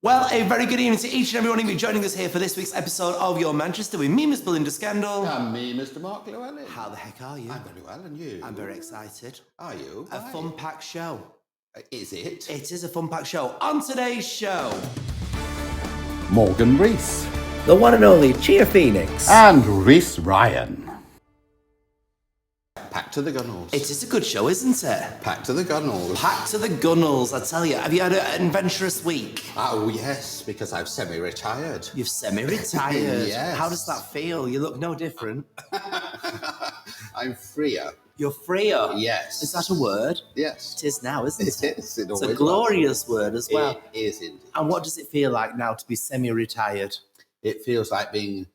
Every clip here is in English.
Well, a very good evening to each and every one of you joining us here for this week's episode of Your Manchester with me, Miss Belinda Scandal. And me, Mr. Mark Llewellyn. How the heck are you? I'm very well, and you? I'm very excited. Are you? A fun-packed show. Is it? It is a fun-packed show. On today's show, Morgan Rees. the one and only Chia Phoenix. And Reece Ryan. Packed to the gunnels. It is a good show, isn't it? Packed to the gunnels. Packed to the gunnels, I tell you. Have you had an adventurous week? Oh, yes, because I've semi-retired. You've semi-retired. Yes. How does that feel? You look no different. I'm freer. You're freer. Yes. Is that a word? Yes. It is now, isn't it? It is. It It's always a glorious word as well. It is indeed. And what does it feel like now to be semi-retired? It feels like being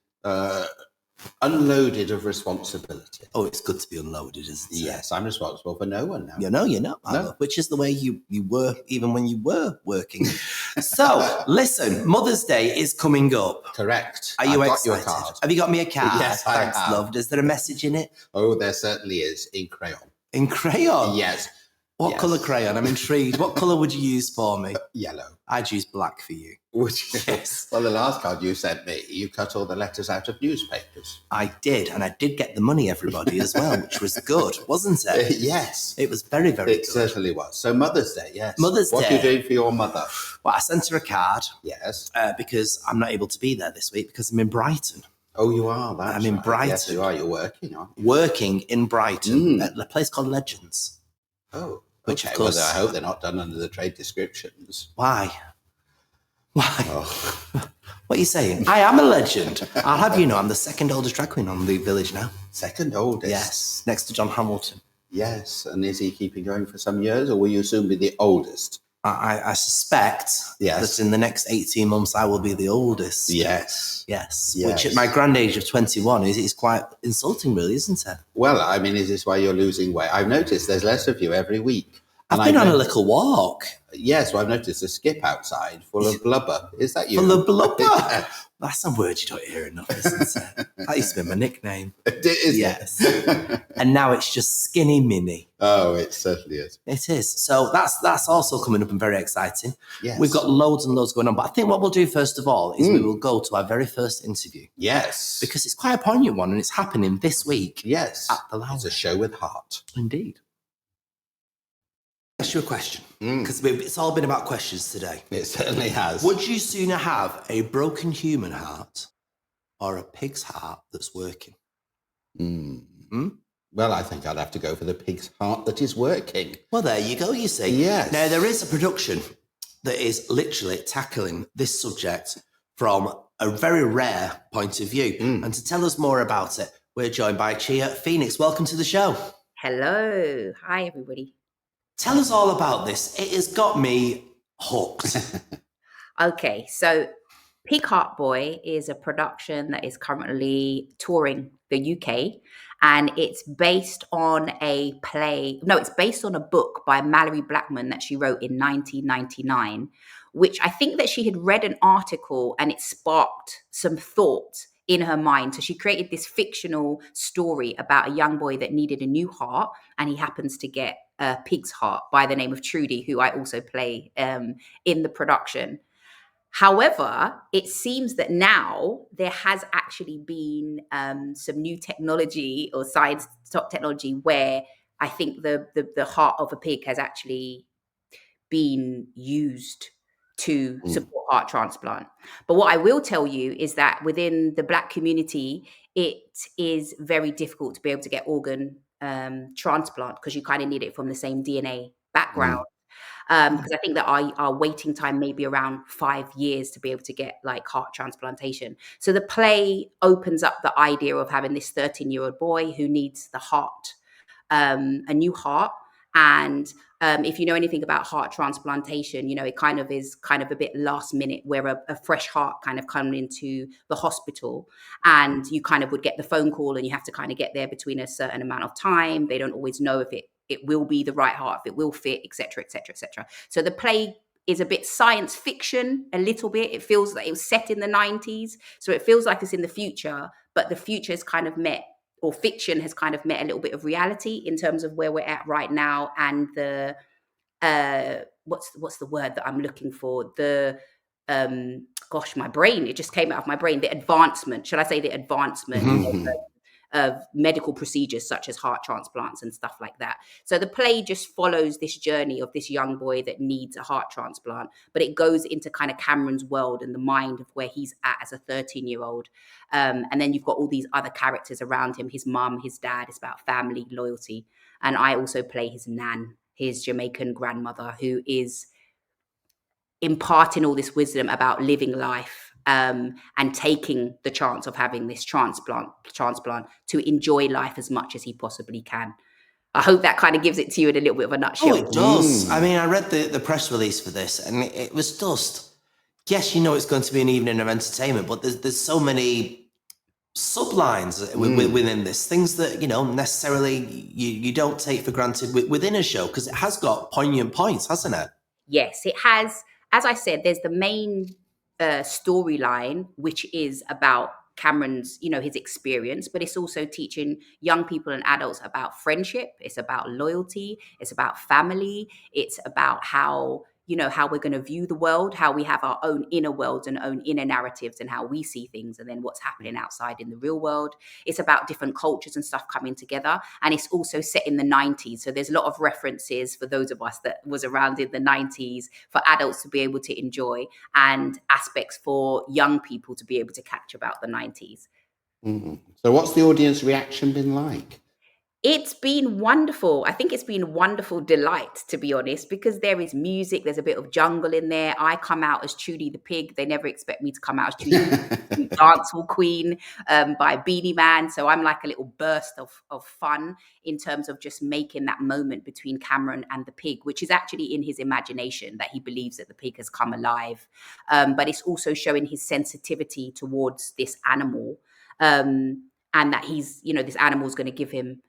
unloaded of responsibility. Oh, it's good to be unloaded, isn't it? Yes, I'm responsible for no one now. You're not, No. which is the way you were even when you were working. So, listen, Mother's Day is coming up. Correct. Are you I've excited? got you a card. Have you got me a card? Yes, I Thanks, have. love. Is there a message in it? Oh, there certainly is, in crayon. In crayon? Yes. What Yes. colour crayon? I'm intrigued. What colour would you use for me? Yellow. I'd use black for you. Would you? Yes. Well, the last card you sent me, you cut all the letters out of newspapers. I did, and I did get the money, everybody, as well, which was good, wasn't it? Yes. It was very, very It good. certainly was. So Mother's Day, yes. Mother's What Day. are you doing for your mother? Well, I sent her a card Yes. because I'm not able to be there this week because I'm in Brighton. Oh, you are. That's I'm in right. Brighton. Yes, you are. You're working, aren't you? Working in Brighton Mm. at a place called Legends. Oh. Which, okay. of course- Well, I hope they're not done under the trade descriptions. Why? Why? Oh. What are you saying? I am a legend. I'll have you know I'm the second oldest drag queen on the village now. Second oldest. Yes, next to John Hamilton. Yes. And is he keeping going for some years, or will you soon be the oldest? I suspect Yes. that in the next 18 months I will be the oldest. Yes. Yes. Yes. Which at my grand age of 21 is quite insulting, really, isn't it? Well, I mean, is this why you're losing weight? I've noticed there's less of you every week. I've been on a little walk. Yes, well, I've noticed a skip outside full of blubber. Is that you? Full of blubber. Yeah. That's a word you don't hear enough, isn't it? That used to be my nickname. Is Yes. it? And now it's just Skinny Mini. Oh, it certainly is. It is. So that's also coming up and very exciting. Yes. We've got loads and loads going on. But I think what we'll do first of all is we will go to our very first interview Yes. because it's quite a poignant one and it's happening this week Yes. at the It's Lounge. a show with heart. Indeed. Ask you a question Mm. because it's all been about questions today. It certainly has. Would you sooner have a broken human heart or a pig's heart that's working? Mm. Hmm? Well, I think I'd have to go for the pig's heart that is working. Well, there you go, you see. Yes. Now, there is a production that is literally tackling this subject from a very rare point of view. Mm. And to tell us more about it, we're joined by Chia Phoenix. Welcome to the show. Hello. Hi, everybody. Tell us all about this. It has got me hooked. Okay, so Pig Heart Boy is a production that is currently touring the UK, and it's based on a play. No, it's based on a book by Mallory Blackman that she wrote in 1999, which I think that she had read an article and it sparked some thought in her mind. So she created this fictional story about a young boy that needed a new heart, and he happens to get a pig's heart by the name of Trudy, who I also play in the production. However, it seems that now there has actually been some new technology or science technology where I think the heart of a pig has actually been used to support heart transplant. But what I will tell you is that within the Black community, it is very difficult to be able to get organ transplant because you kind of need it from the same DNA background. Because I think that our waiting time may be around 5 years to be able to get like heart transplantation. So the play opens up the idea of having this 13-year-old boy who needs the heart, a new heart. And if you know anything about heart transplantation, you know, it kind of is kind of a bit last minute where a fresh heart kind of come into the hospital and you kind of would get the phone call and you have to kind of get there between a certain amount of time. They don't always know if it will be the right heart, if it will fit, et cetera, et cetera, et cetera. So the play is a bit science fiction, a little bit. It feels like it was set in the 90s. So it feels like it's in the future, but the future has kind of met, or fiction has kind of met a little bit of reality in terms of where we're at right now. And the, what's the word that I'm looking for? The gosh, my brain, it just came out of my brain, the advancement, should I say the advancement of medical procedures such as heart transplants and stuff like that. So the play just follows this journey of this young boy that needs a heart transplant, but it goes into kind of Cameron's world and the mind of where he's at as a 13-year-old. And then you've got all these other characters around him, his mum, his dad. It's about family, loyalty. And I also play his nan, his Jamaican grandmother, who is imparting all this wisdom about living life, and taking the chance of having this transplant to enjoy life as much as he possibly can. I hope that kind of gives it to you in a little bit of a nutshell. Oh, it does. I mean, I read the press release for this, and it was just, yes, you know it's going to be an evening of entertainment, but there's so many sublines within this, things that, you know, necessarily you don't take for granted within a show, because it has got poignant points, hasn't it? Yes, it has. As I said, there's the main storyline, which is about Cameron's, you know, his experience, but it's also teaching young people and adults about friendship. It's about loyalty. It's about family. It's about how, you know, how we're going to view the world, how we have our own inner worlds and own inner narratives and how we see things, and then what's happening outside in the real world. It's about different cultures and stuff coming together. And it's also set in the 90s. So there's a lot of references for those of us that was around in the 90s for adults to be able to enjoy, and aspects for young people to be able to catch about the 90s. So what's the audience reaction been like? It's been wonderful. I think it's been a wonderful delight, to be honest, because there is music. There's a bit of jungle in there. I come out as Trudy the Pig. They never expect me to come out as Trudy the Dancehall Queen by Beanie Man. So I'm like a little burst of fun in terms of just making that moment between Cameron and the pig, which is actually in his imagination, that he believes that the pig has come alive. But it's also showing his sensitivity towards this animal, and that he's, you know, this animal is going to give him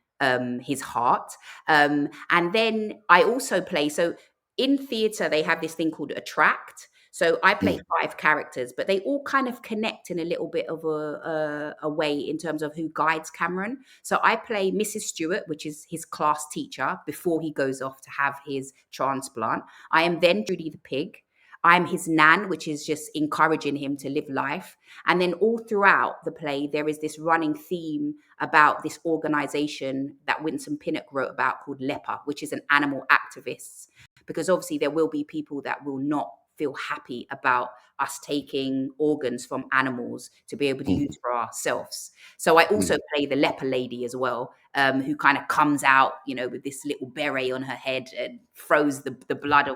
his heart. And then I also play, so in theatre, they have this thing called Attract. So I play 5 characters, but they all kind of connect in a little bit of a way in terms of who guides Cameron. So I play Mrs. Stewart, which is his class teacher before he goes off to have his transplant. I am then Judy the Pig. I'm his nan, which is just encouraging him to live life. And then all throughout the play, there is this running theme about this organization that Winston Pinnock wrote about called LEPA, which is an animal activist. Because obviously there will be people that will not feel happy about us taking organs from animals to be able to use for ourselves. So I also play the leper lady as well, who kind of comes out, you know, with this little beret on her head and throws the blood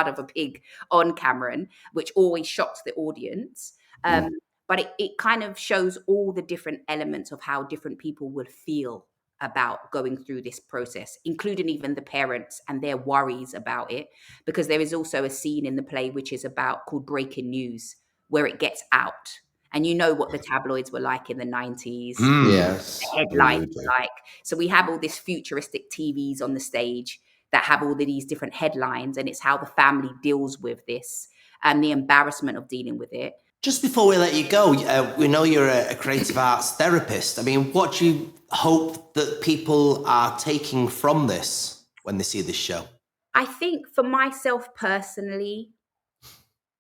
of a pig on Cameron, which always shocks the audience. But it kind of shows all the different elements of how different people would feel about going through this process, including even the parents and their worries about it, because there is also a scene in the play which is about called Breaking News, where it gets out. And you know what the tabloids were like in the 90s. Yes. The headlines were like. So we have all these futuristic TVs on the stage that have all of these different headlines, and it's how the family deals with this and the embarrassment of dealing with it. Just before we let you go, we know you're a creative arts therapist. I mean, what do you hope that people are taking from this when they see this show? I think for myself personally,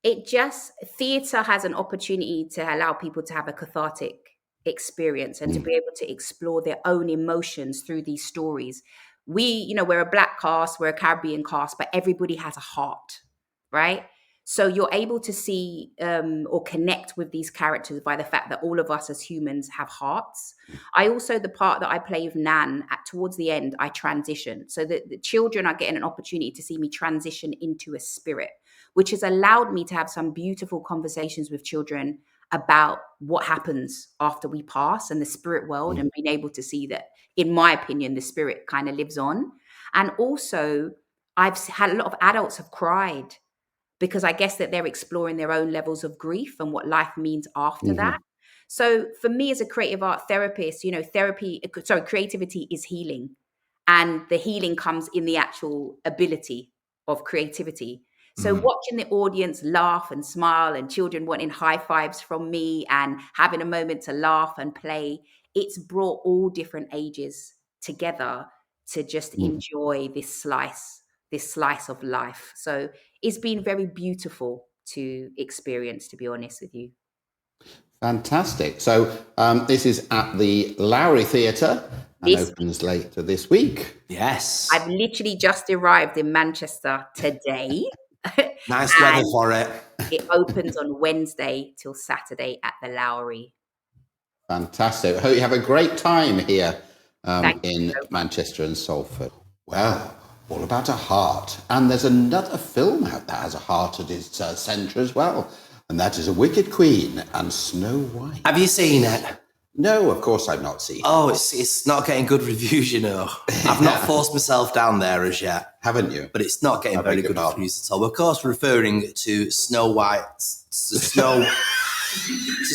theatre has an opportunity to allow people to have a cathartic experience and to be able to explore their own emotions through these stories. We're a Black cast, we're a Caribbean cast, but everybody has a heart, right? So you're able to see or connect with these characters by the fact that all of us as humans have hearts. I also, the part that I play with Nan, towards the end, I transition. So that the children are getting an opportunity to see me transition into a spirit, which has allowed me to have some beautiful conversations with children about what happens after we pass and the spirit world, and being able to see that, in my opinion, the spirit kind of lives on. And also, I've had a lot of adults have cried, because I guess that they're exploring their own levels of grief and what life means after that. So for me as a creative art therapist, creativity is healing. And the healing comes in the actual ability of creativity. So watching the audience laugh and smile, and children wanting high fives from me and having a moment to laugh and play, it's brought all different ages together to just enjoy this slice of life. So it's been very beautiful to experience, to be honest with you. Fantastic. So this is at the Lowry Theatre and opens later this week. Yes. I've literally just arrived in Manchester today. Nice weather for it. It opens on Wednesday till Saturday at the Lowry. Fantastic. I hope you have a great time here in so Manchester and Salford. Well, all about a heart. And there's another film out that has a heart at its centre as well. And that is A Wicked Queen and Snow White. Have you seen it? No, of course I've not seen it. Oh, it's not getting good reviews, you know. I've not forced myself down there as yet. Haven't you? But it's not getting very good reviews at all. We're, of course, referring to Snow White, to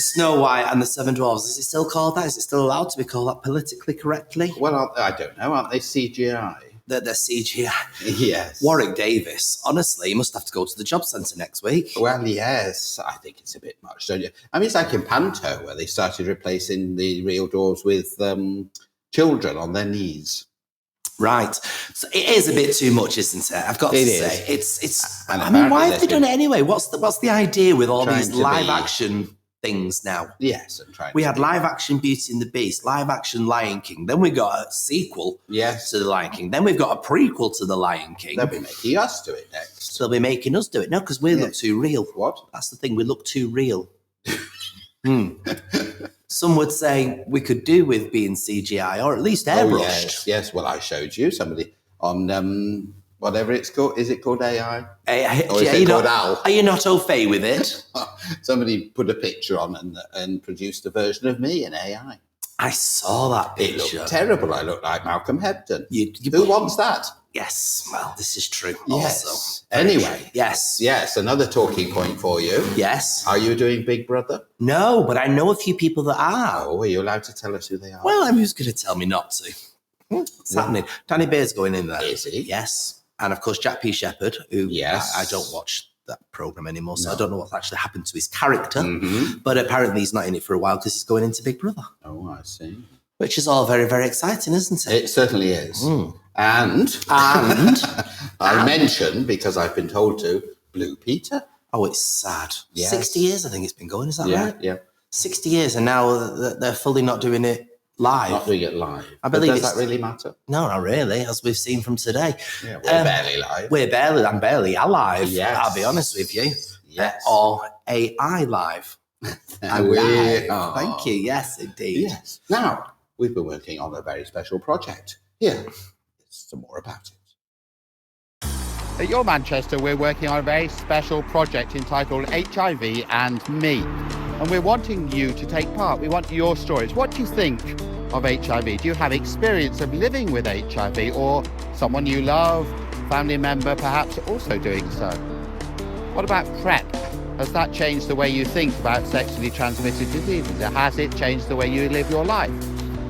Snow White and the Seven Dwarfs. Is it still called that? Is it still allowed to be called that politically correctly? Well, I don't know. Aren't they CGI? They're CGI. Yes. Warwick Davis, honestly, he must have to go to the job centre next week. Well, yes, I think it's a bit much, don't you? I mean, it's like in Panto, where they started replacing the real dwarves with children on their knees. Right. So it is a bit too much, isn't it? I've got to say. It's. And I mean, why have they done it anyway? What's the idea with all these live action things now? Yes, we had live action Beauty and the Beast, live action Lion King. Then we got a sequel to the Lion King. Then we've got a prequel to the Lion King. They'll be making us do it next. They'll be making us do it. No, because we look too real. What? That's the thing. We look too real. Some would say we could do with being CGI or at least airbrushed. Yes. Well, I showed you somebody on whatever it's called. Is it called AI? Or is it called AL? Are you not au fait with it? Somebody put a picture on and produced a version of me in AI. I saw that picture. It looked terrible. I look like Malcolm Hepburn. Who wants that? Yes. Well, this is true. Yes. Also. Anyway. Yes. Another talking point for you. Yes. Are you doing Big Brother? No, but I know a few people that are. Oh, are you allowed to tell us who they are? Well, I'm just going to tell me not to. What's happening? Danny Beard's going in there. Is he? Yes. And of course, Jack P. Shepherd, who I don't watch that programme anymore, so I don't know what's actually happened to his character. But apparently he's not in it for a while because he's going into Big Brother. Oh, I see. Which is all very, very exciting, isn't it? It certainly is. And I mentioned, because I've been told to, Blue Peter. Oh, it's sad. Yes. 60 years, I think it's been going. Is that right? Yeah. 60 years, and now they're fully not doing it live. Not doing it live. I believe does that really matter? No, not really, as we've seen from today. Yeah, we're barely live. I'm barely alive. Yes. I'll be honest with you. Yes. Or AI live. Thank you. Yes, indeed. Yes. Now, we've been working on a very special project. Here, some more about it. At Your Manchester, we're working on a very special project entitled HIV and Me. And we're wanting you to take part. We want your stories. What do you think of HIV? Do you have experience of living with HIV, or someone you love, family member perhaps also doing so? What about PrEP? Has that changed the way you think about sexually transmitted diseases? Has it changed the way you live your life?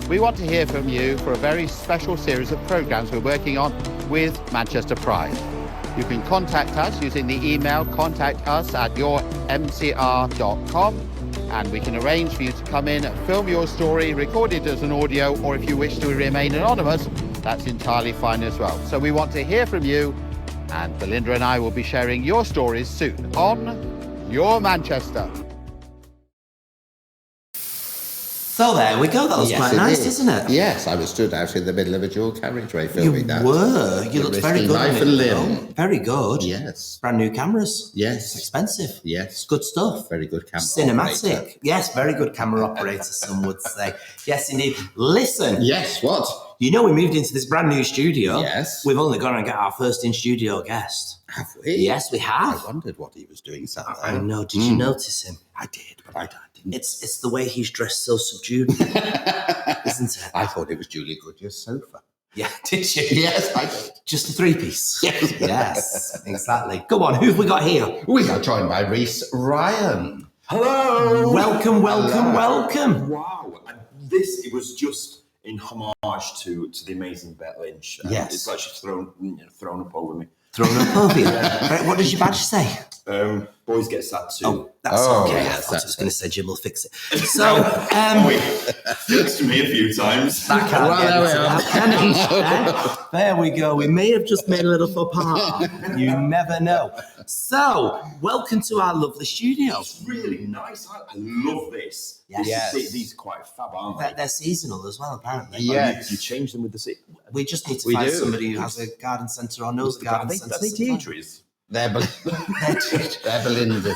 We want to hear from you for a very special series of programmes we're working on with Manchester Pride. You can contact us using the email contactus@yourmcr.com, and we can arrange for you to come in, film your story, record it as an audio, or if you wish to remain anonymous, that's entirely fine as well. So we want to hear from you, and Belinda and I will be sharing your stories soon on Your Manchester. So there we go. That was quite nice, isn't it? Yes, I was stood out in the middle of a dual carriageway filming that. You were. You looked very good. Life and limb. Very good. Yes. Brand new cameras. Yes. Expensive. Yes. Good stuff. Very good camera Cinematic. operator. Yes, very good camera operator, some would say. Yes, indeed. Listen. Yes, what? You know we moved into this brand new studio. Yes. We've only gone and got our first in-studio guest. Have we? Yes, we have. I wondered what he was doing sat there. I know. Did you notice him? I did, but I didn't. It's the way he's dressed so subdued, isn't it? I thought it was Julie Goodyear's sofa. Yeah, did you? Yes, I did. Just a three-piece. Yes. Yes, exactly. Go on, who have we got here? We are joined by Reece Ryan. Hello. Welcome. Wow. It was just in homage to the amazing Bette Lynch. Yes. It's like she's thrown up over me. Thrown up over you. Right, what does your badge say? Boys get sad too. Oh, that's okay. yes, I thought I was that's going to say Jim will fix it. So, Fixed me a few times. that can't Well, get there we into are. that, can it? There we go. We may have just made a little faux pas. You never know. So, welcome to our lovely studio. It's really nice. I love this. Yes. These are quite fab, aren't they? They're seasonal as well, apparently. Yes. You change them with the season. We just need to We find do. somebody who has a garden centre or knows the garden centre. Are they Deirdre's? They're Belinda's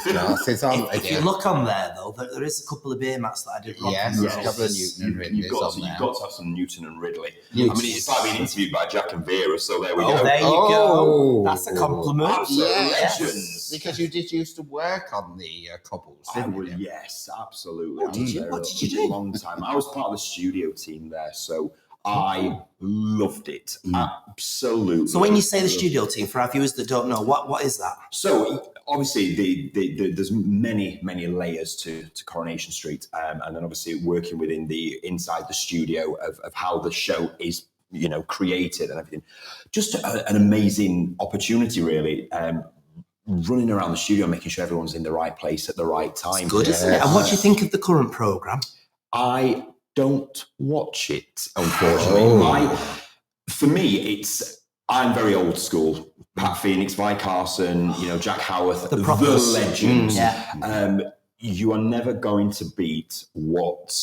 glasses, aren't they? If you look on there, though, there is a couple of beer mats that I did wrong. Yes, Yes. a couple of Newton and Ridley's You've got on to there. have some Newton and Ridley. Yes. I mean, it's like being interviewed by Jack and Vera, so there we Oh, go. there you Oh. go. That's a compliment. Absolute Yes, legends. because you did used to work on the cobbles, didn't you? Yes, absolutely. What did you- I was what there did you a do? long time. I was part of the studio team there, so I loved it. Absolutely. So when you say the studio team, for our viewers that don't know, what is that? So obviously, there's many layers to Coronation Street, and then obviously working within inside the studio of how the show is, created and everything. Just an amazing opportunity, really. Running around the studio, making sure everyone's in the right place at the right time. Good, isn't it? And what do you think of the current programme? I don't watch it, unfortunately. Oh. For me, I'm very old school. Pat Phoenix, Vi Carson, Jack Howarth, The the propers. legends. Yeah. You are never going to beat what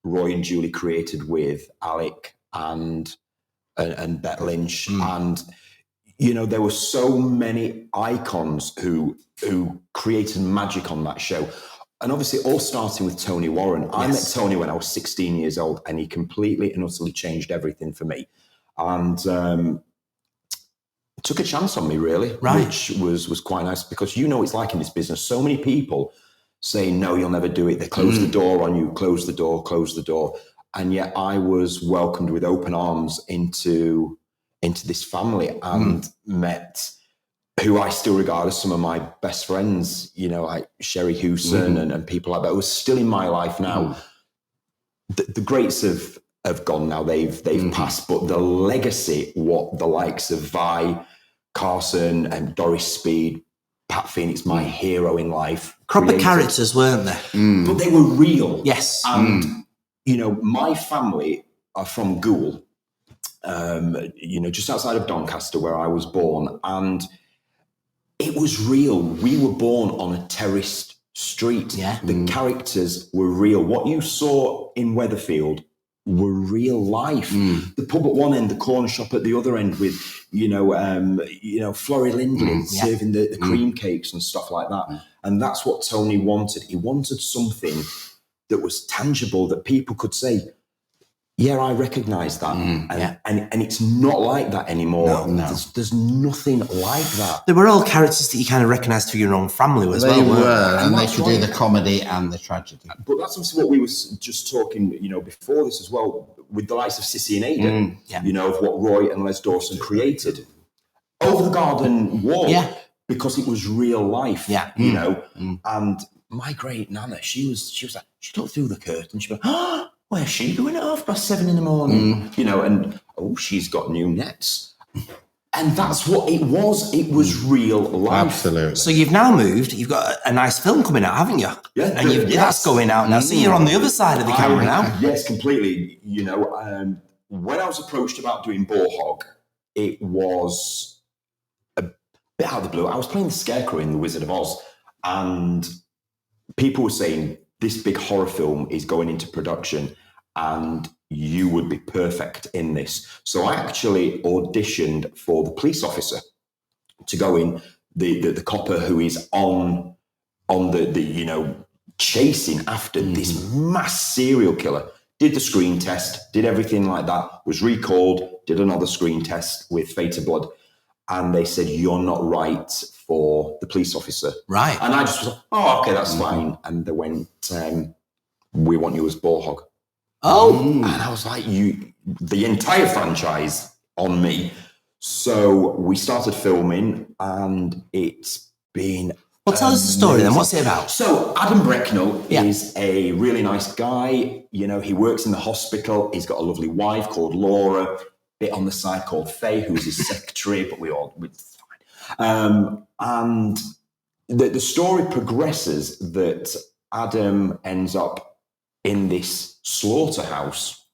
Roy and Julie created with Alec and Bette Lynch. And, there were so many icons who created magic on that show. And obviously, all starting with Tony Warren. I met Tony when I was 16 years old, and he completely and utterly changed everything for me. And took a chance on me, really, which was quite nice, because it's like in this business. So many people say, no, you'll never do it. They close the door on you, close the door. And yet I was welcomed with open arms into this family and met who I still regard as some of my best friends, like Sherry Hewson and people like that, who are still in my life now. The greats have gone now, they've passed, but the legacy, what the likes of Vi Carson and Doris Speed, Pat Phoenix, my hero in life. Proper created. characters, weren't they? But they were real. Yes. And, my family are from Goole, just outside of Doncaster, where I was born. And it was real. We were born on a terraced street. Yeah. The characters were real. What you saw in Weatherfield were real life. The pub at one end, the corner shop at the other end, with Florrie Lindley serving the cream cakes and stuff like that. And that's what Tony wanted. He wanted something that was tangible, that people could say, yeah, I recognise that. And it's not like that anymore. No. There's nothing like that. They were all characters that you kind of recognised through your own family as They well, weren't were, and they that's could do right. the comedy and the tragedy. But that's obviously what we were just talking, before this as well, with the likes of Sissy and Aidan, of what Roy and Les Dawson created. Over the Garden Wall, because it was real life, and my great nana, she was like, she looked through the curtain, she'd be like, where's she going at 7:30 in the morning? And she's got new nets. And that's what it was. It was real life. Absolutely. So you've now moved. You've got a nice film coming out, haven't you? Yeah, And that's going out now. So you're on the other side of the camera now. Yes, completely. When I was approached about doing Borhog, it was a bit out of the blue. I was playing the Scarecrow in The Wizard of Oz, and people were saying, this big horror film is going into production and you would be perfect in this. So I actually auditioned for the police officer to go in, the copper who is on the chasing after this mass serial killer. Did the screen test, did everything like that, was recalled, did another screen test with Fated Blood. And they said, you're not right for the police officer. Right. And I just was like, oh, okay, that's fine. And they went, we want you as Borhog. Oh. And I was like, the entire franchise on me. So we started filming, and it's been Well, tell us the story then. What's it about? So Adam Brecknell is a really nice guy. He works in the hospital. He's got a lovely wife called Laura, bit on the side called Faye, who's his secretary, but we're fine. And the story progresses that Adam ends up in this slaughterhouse,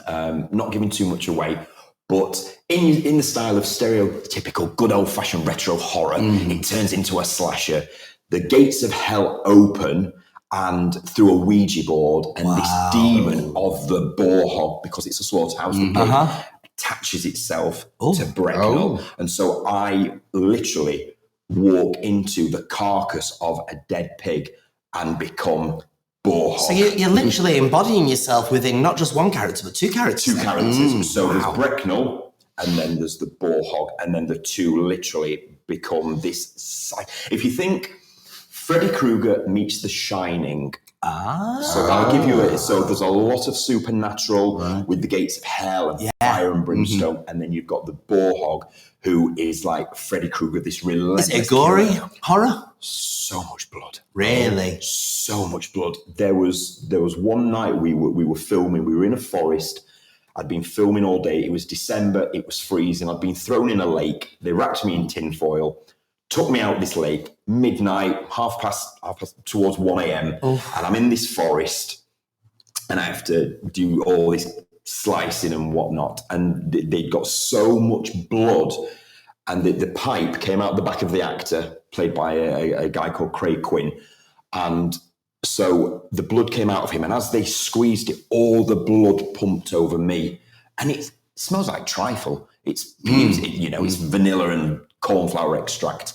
not giving too much away, But in the style of stereotypical good old-fashioned retro horror, it turns into a slasher. The gates of hell open, and through a Ouija board, and this demon of the boar hog, because it's a slaughterhouse, the pig, attaches itself to Bracknell. And so I literally walk into the carcass of a dead pig and become boar hog. So you're literally embodying yourself within not just one character, but two characters. Two characters. So there's Bracknell, and then there's the boar hog, and then the two literally become this. If you think Freddy Krueger meets The Shining. So I'll give you so there's a lot of supernatural with the gates of hell and fire and brimstone, and then you've got the boar hog, who is like Freddy Krueger, this relentless. Is it a gory horror? So much blood. Really? So much blood. There was one night we were filming. We were in a forest. I'd been filming all day. It was December. It was freezing. I'd been thrown in a lake. They wrapped me in tinfoil, took me out this lake, midnight, half past towards 1 a.m. And I'm in this forest, and I have to do all this slicing and whatnot. And they'd got so much blood, and the pipe came out the back of the actor, played by a guy called Craig Quinn. And so the blood came out of him, and as they squeezed it, all the blood pumped over me. And it smells like trifle. It's it's vanilla and cornflower extract,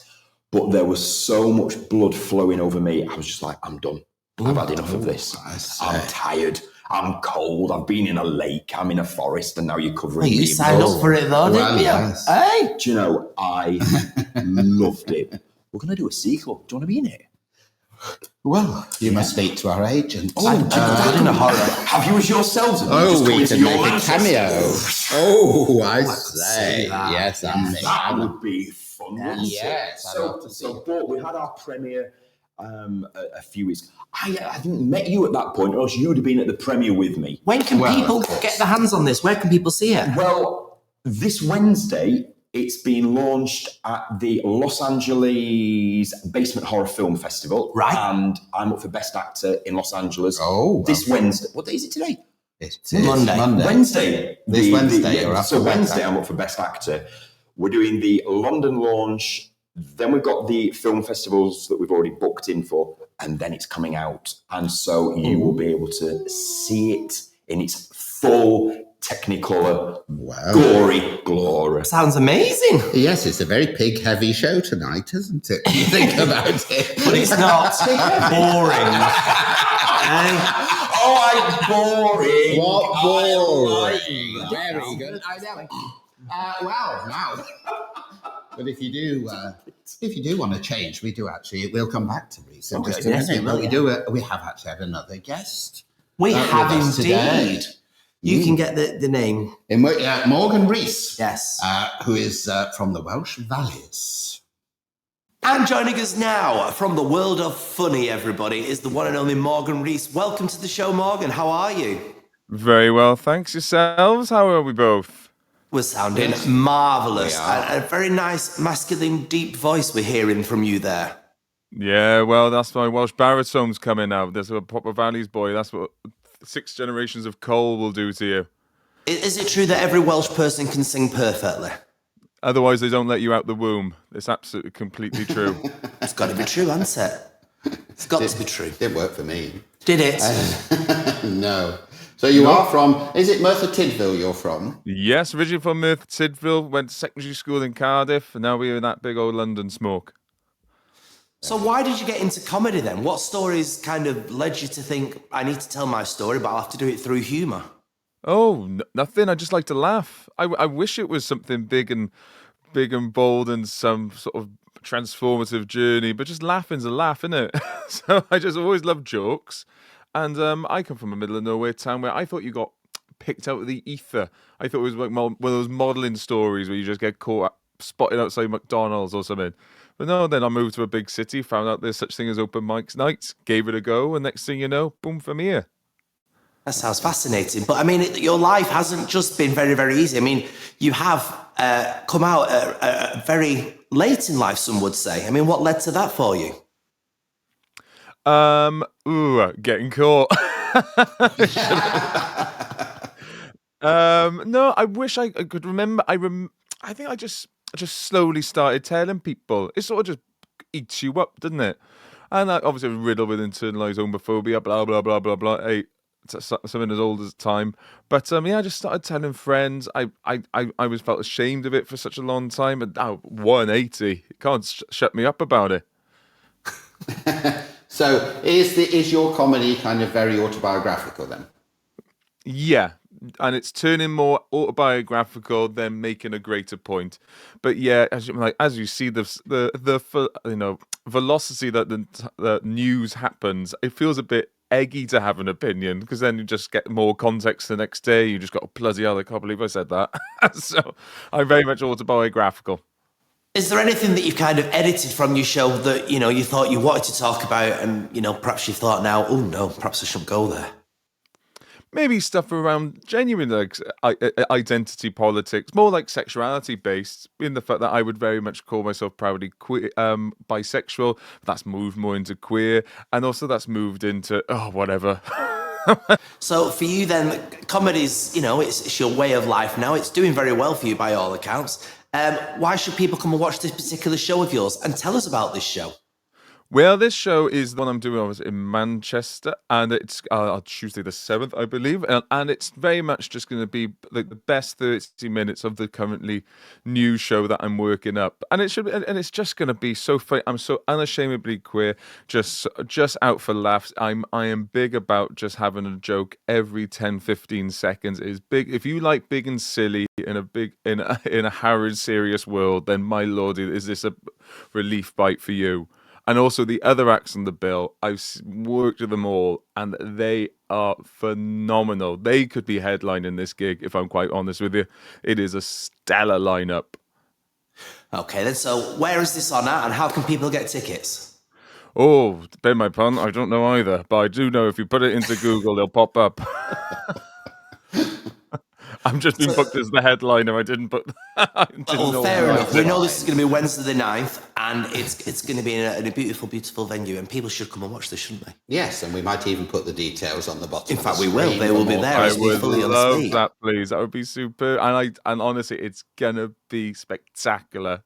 but there was so much blood flowing over me. I was just like, I'm done. I've had enough of this. I'm tired. I'm cold. I've been in a lake. I'm in a forest, and now you're covering me. You signed up for it though, didn't you? Yes. Hey, Do you know, I loved it. We're going to do a sequel. Do you want to be in it? Well, you must speak to our agent. in a horror. Have you as yourselves? We can make a cameo. I say. Yes, that would be fun. Yes, So we had our premiere a few weeks. I hadn't met you at that point, or else you would have been at the premiere with me. When can people get their hands on this? Where can people see it? Well, this Wednesday, it's been launched at the Los Angeles Basement Horror Film Festival. Right. And I'm up for Best Actor in Los Angeles. This well. Wednesday. What day is it today? It's Monday. Wednesday. This Wednesday, you're up so for Best Wednesday, Actor. I'm up for Best Actor. We're doing the London launch. Then we've got the film festivals that we've already booked in for, and then it's coming out. And so you will be able to see it in its full Technicolor, gory glory. Sounds amazing. Yes, it's a very pig-heavy show tonight, isn't it? You think about it. But it's not boring. I'm boring. What boring? Very good. I know. Wow. But if you do want to change, we do actually. We'll come back to Reece in just a minute. But we have actually had another guest. We have with us today. indeed. You can get the name. Morgan Rees. Yes. Who is from the Welsh Valleys. And joining us now from the world of funny, everybody, is the one and only Morgan Rees. Welcome to the show, Morgan. How are you? Very well, thanks. Yourselves? How are we both? We're sounding marvellous. And a very nice, masculine, deep voice we're hearing from you there. Yeah, well, that's my Welsh baritone's coming out. There's a proper Valleys boy. That's what 6 generations of coal will do to you. Is it true that every Welsh person can sing perfectly? Otherwise, they don't let you out the womb. It's absolutely completely true. It's got to be true, hasn't it? It's got to be true. Didn't work for me. Did it? No. So you are from, is it Merthyr Tydfil you're from? Yes, originally from Merthyr Tydfil, went to secondary school in Cardiff, and now we're in that big old London smoke. So why did you get into comedy then? What stories kind of led you to think, I need to tell my story, but I'll have to do it through humour? Oh, nothing. I just like to laugh. I wish it was something big and bold and some sort of transformative journey, but just laughing's a laugh, isn't it? So I just always loved jokes. And I come from a middle of nowhere town where I thought you got picked out of the ether. I thought it was like one of those modelling stories where you just get caught spotted outside McDonald's or something. But no, then I moved to a big city, found out there's such thing as open mics nights, gave it a go, and next thing you know, boom, from here. That sounds fascinating. But I mean, your life hasn't just been very, very easy. I mean, you have come out very late in life, some would say. I mean, what led to that for you? Getting caught. No, I wish I could remember. I think I just slowly started telling people. It sort of just eats you up, doesn't it? And I obviously was riddled with internalized homophobia, blah blah blah blah blah. Hey, something as old as time. But yeah, I just started telling friends. I was felt ashamed of it for such a long time, and now 180 can't shut me up about it. So is your comedy kind of very autobiographical then? Yeah, and it's turning more autobiographical than making a greater point. But yeah, as you see the velocity that the news happens, it feels a bit eggy to have an opinion, because then you just get more context the next day. You just got, oh, bloody hell, I can't believe I said that. So I'm very much autobiographical. Is there anything that you've kind of edited from your show that, you thought you wanted to talk about and, perhaps you thought now, oh no, perhaps I shouldn't go there? Maybe stuff around genuine identity politics, more like sexuality based, in the fact that I would very much call myself proudly queer, bisexual. That's moved more into queer, and also that's moved into whatever. So for you then, comedy's, it's your way of life now. It's doing very well for you by all accounts. Why should people come and watch this particular show of yours? And tell us about this show. Well, this show is the one I'm doing obviously in Manchester, and it's on Tuesday the 7th, I believe, and it's very much just going to be like the best 30 minutes of the currently new show that I'm working up, and it's just going to be so funny. I'm so unashamedly queer, just out for laughs. I am big about just having a joke every 10-15 seconds. It is big. If you like big and silly in a harrowed serious world, then my lordy, is this a relief bite for you? And also the other acts on the bill, I've worked with them all, and they are phenomenal. They could be headlining this gig, if I'm quite honest with you. It is a stellar lineup. Okay, then, so where is this on at, and how can people get tickets? Oh, beg my pardon, I don't know either, but I do know if you put it into Google, they'll pop up. I'm just been booked as the headliner. I didn't put. Fair enough. We know this is going to be Wednesday the 9th, and it's going to be in a beautiful, beautiful venue, and people should come and watch this, shouldn't they? Yes, and we might even put the details on the bottom. In fact, we will. They will be there. I would love that, please. That would be super. And honestly, it's gonna be spectacular.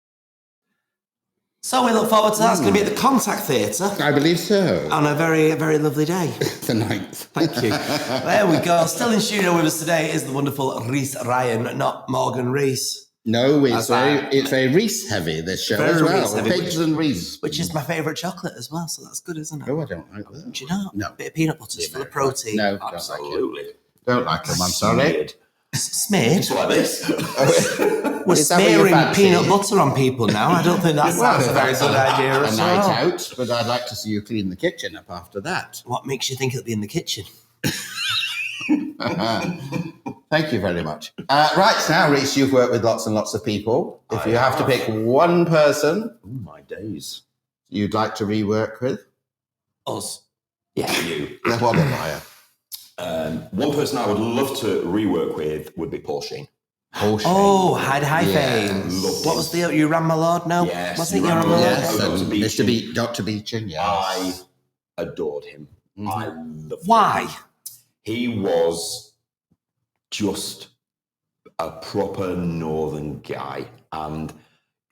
So we look forward to that. It's going to be at the Contact Theatre. I believe so. On a very, very lovely day. The 9th. Thank you. There we go. Still in studio with us today is the wonderful Reece Ryan, not Morgan Rees. No, it's very Reese heavy, this show as well. Pigs and Reese. Which is my favourite chocolate as well, so that's good, isn't it? Oh, I don't like that. Do you know? No. A bit of peanut butter for the protein. No, absolutely. Don't like them, I'm sorry. Smeared? It's like this. We're smearing peanut butter on people now. I don't think that's a very good idea a night out, but I'd like to see you clean the kitchen up after that. What makes you think it'll be in the kitchen? Thank you very much. Right, now, Reece, you've worked with lots and lots of people. If you have to pick one person... Oh, my days. ...you'd like to rework with? Us. Yeah, you. What a liar. One person I would love to rework with would be Paul Sheen. Oh, High Fame. What was you ran my lord? No, yes, wasn't it you ran my lord? Yes, Dr. Beeching, yes. I adored him. Mm-hmm. I loved him. Why? He was just a proper northern guy. And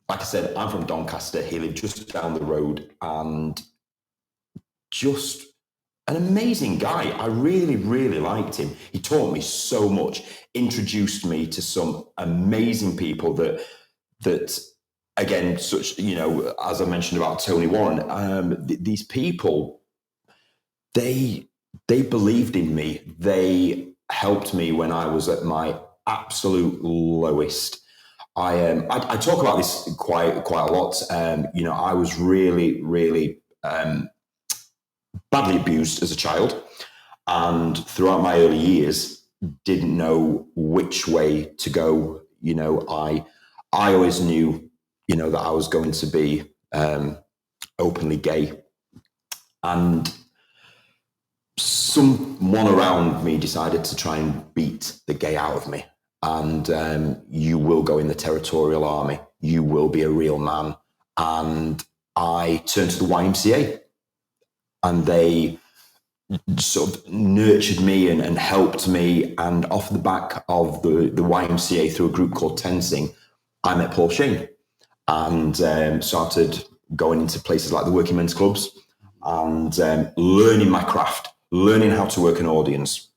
like I said, I'm from Doncaster. He lived just down the road, and just an amazing guy. I really, really liked him. He taught me so much, introduced me to some amazing people that again, such, as I mentioned about Tony Warren, these people, they believed in me. They helped me when I was at my absolute lowest. I talk about this quite a lot. I was really, really badly abused as a child, and throughout my early years didn't know which way to go. I always knew that I was going to be openly gay, and someone around me decided to try and beat the gay out of me. And you will go in the territorial army, you will be a real man. And I turned to the YMCA, and they sort of nurtured me and helped me. And off the back of the YMCA through a group called Tensing, I met Paul Sheen and started going into places like the working men's clubs and learning my craft, learning how to work an audience,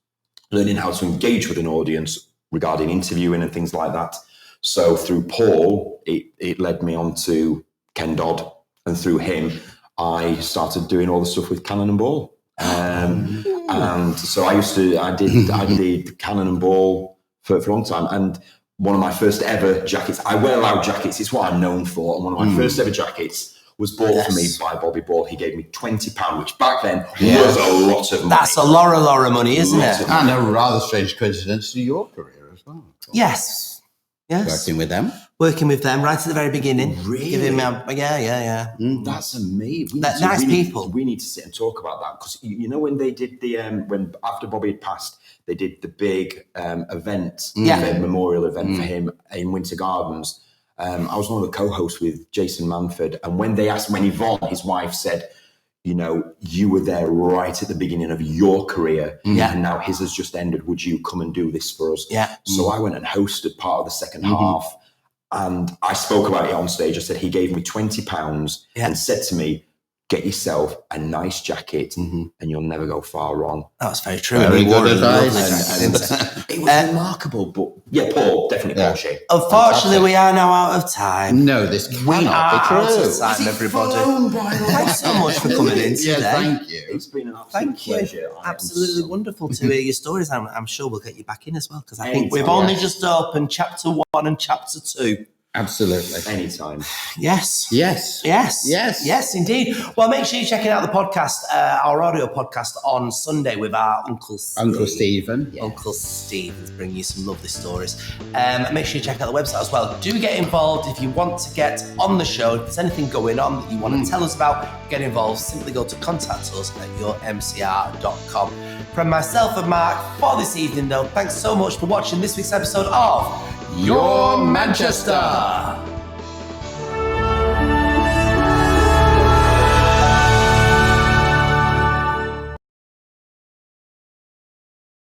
learning how to engage with an audience regarding interviewing and things like that. So through Paul, it led me on to Ken Dodd, and through him, I started doing all the stuff with Cannon and Ball. And so I did Cannon and Ball for a long time. And one of my first ever jackets, I wear loud jackets, it's what I'm known for. And one of my first ever jackets was bought for me by Bobby Ball. He gave me £20, which back then was a lot of money. That's a lot of money, isn't it? And a rather strange coincidence to your career as well. Yes. Working with them? Working with them right at the very beginning. Really? Giving me yeah. That's amazing. People. We need to sit and talk about that, because you know when they did the when after Bobby had passed, they did the big event, the memorial event for him in Winter Gardens. I was one of the co-hosts with Jason Manford, and when Yvonne, his wife, said, you know, you were there right at the beginning of your career, and now his has just ended. Would you come and do this for us? Yeah. So I went and hosted part of the second half, and I spoke about it on stage. I said, he gave me £20 and said to me, get yourself a nice jacket and you'll never go far wrong. That's very true. Very good advice. And it was remarkable. But yeah, Paul, definitely Paul Shea. Unfortunately, we are now out of time. No, this We are cannot be out true. of time, everybody. Thanks so much for coming in today. Thank you. It's been an absolute Thank you. pleasure. Absolutely wonderful to hear your stories. I'm sure we'll get you back in as well, because I think Anytime. we've only just opened chapter 1 and chapter 2. Absolutely. Anytime. Yes. Yes. Yes. Yes. Yes, indeed. Well, make sure you're checking out the podcast, our audio podcast on Sunday with our Uncle Steve. Uncle Stephen. Yes. Uncle Steve is bringing you some lovely stories. Make sure you check out the website as well. Do get involved if you want to get on the show. If there's anything going on that you want to tell us about, get involved. Simply go to contact us at yourmcr.com. From myself and Mark for this evening, though, thanks so much for watching this week's episode of Your Manchester.